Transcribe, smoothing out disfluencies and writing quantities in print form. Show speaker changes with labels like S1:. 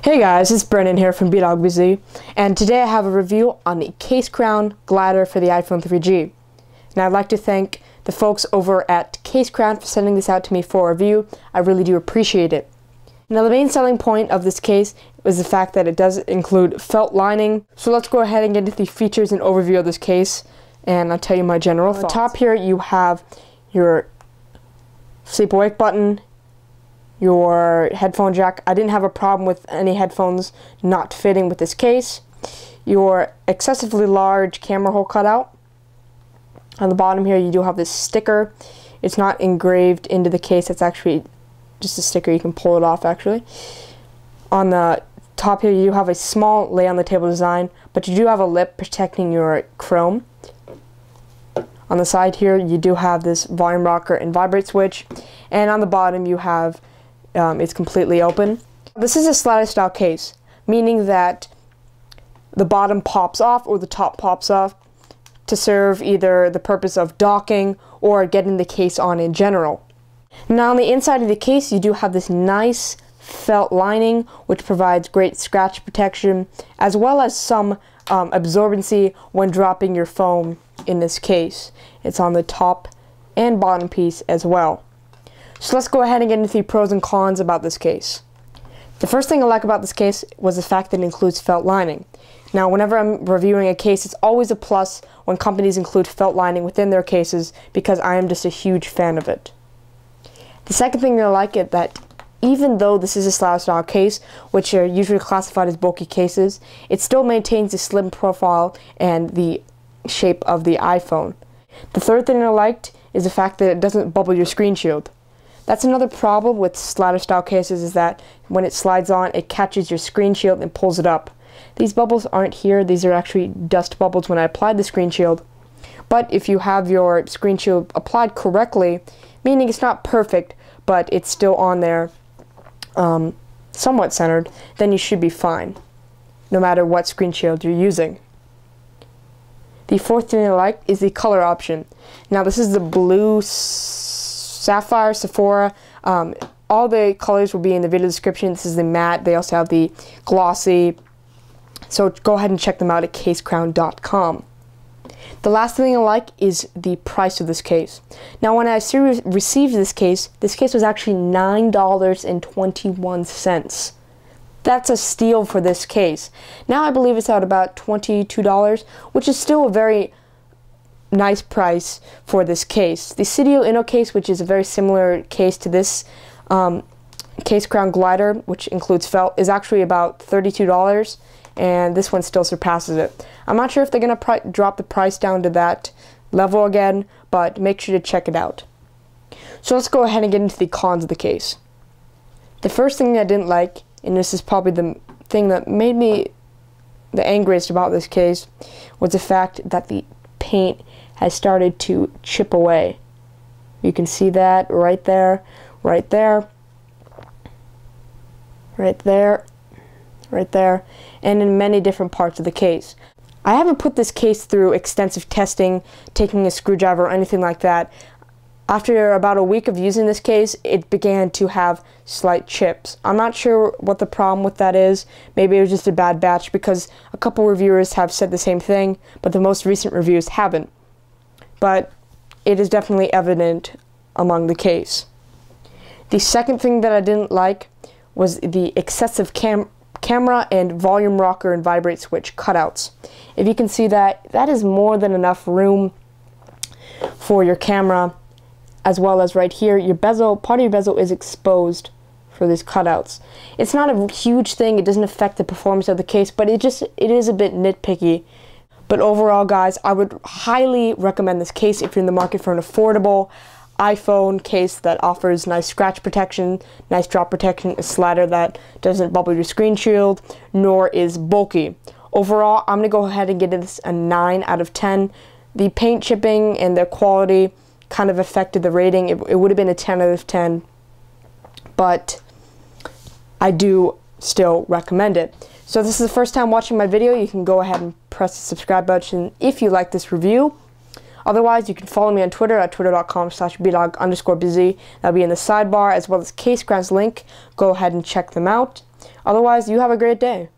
S1: Hey guys, it's Brennan here from BDogBZ, and today I have a review on the Casecrown Glider for the iPhone 3G. And I'd like to thank the folks over at Casecrown for sending this out to me for a review. I really do appreciate it. Now the main selling point of this case was the fact that it does include felt lining. So let's go ahead and get into the features and overview of this case, and I'll tell you my general thoughts. On the top here you have your sleep awake button, your headphone jack. I didn't have a problem with any headphones not fitting with this case. Your excessively large camera hole cutout. On the bottom here you do have this sticker. It's not engraved into the case, it's actually just a sticker. You can pull it off actually. On the top here you have a small lay on the table design, but you do have a lip protecting your chrome. On the side here you do have this volume rocker and vibrate switch, and on the bottom you have it's completely open. This is a slider style case, meaning that the bottom pops off or the top pops off to serve either the purpose of docking or getting the case on in general. Now on the inside of the case you do have this nice felt lining which provides great scratch protection as well as some absorbency when dropping your phone in this case. It's on the top and bottom piece as well. So let's go ahead and get into the pros and cons about this case. The first thing I like about this case was the fact that it includes felt lining. Now whenever I'm reviewing a case, it's always a plus when companies include felt lining within their cases because I am just a huge fan of it. The second thing that I like is that even though this is a slider style case, which are usually classified as bulky cases, it still maintains the slim profile and the shape of the iPhone. The third thing I liked is the fact that it doesn't bubble your screen shield. That's another problem with slider style cases, is that when it slides on, it catches your screen shield and pulls it up. These bubbles aren't here, these are actually dust bubbles when I applied the screen shield. But if you have your screen shield applied correctly, meaning it's not perfect, but it's still on there somewhat centered, then you should be fine, no matter what screen shield you're using. The fourth thing I like is the color option. Now this is the blue Sapphire, Sephora. All the colors will be in the video description. This is the matte. They also have the glossy. So go ahead and check them out at casecrown.com. The last thing I like is the price of this case. Now when I received this case was actually $9.21. That's a steal for this case. Now I believe it's at about $22, which is still a very nice price for this case. The Cydio Inno case, which is a very similar case to this Casecrown Glider, which includes felt, is actually about $32, and this one still surpasses it. I'm not sure if they're going to drop the price down to that level again, but make sure to check it out. So let's go ahead and get into the cons of the case. The first thing I didn't like, and this is probably the thing that made me the angriest about this case, was the fact that the paint has started to chip away. You can see that right there, right there, right there, right there, and in many different parts of the case. I haven't put this case through extensive testing, taking a screwdriver or anything like that. After about a week of using this case, it began to have slight chips. I'm not sure what the problem with that is. Maybe it was just a bad batch, because a couple reviewers have said the same thing, but the most recent reviews haven't. But it is definitely evident among the case. The second thing that I didn't like was the excessive camera and volume rocker and vibrate switch cutouts. If you can see that, that is more than enough room for your camera, as well as right here, your bezel, part of your bezel is exposed for these cutouts. It's not a huge thing, it doesn't affect the performance of the case, but it is a bit nitpicky. But overall guys, I would highly recommend this case if you're in the market for an affordable iPhone case that offers nice scratch protection, nice drop protection, a slider that doesn't bubble your screen shield, nor is bulky. Overall, I'm going to go ahead and give this a 9 out of 10. The paint chipping and the quality kind of affected the rating. It would have been a 10 out of 10, but I do still recommend it. So if this is the first time watching my video, you can go ahead and press the subscribe button if you like this review. Otherwise, you can follow me on Twitter at twitter.com/bdog_busy. That'll be in the sidebar, as well as Casecrown's link. Go ahead and check them out. Otherwise, you have a great day.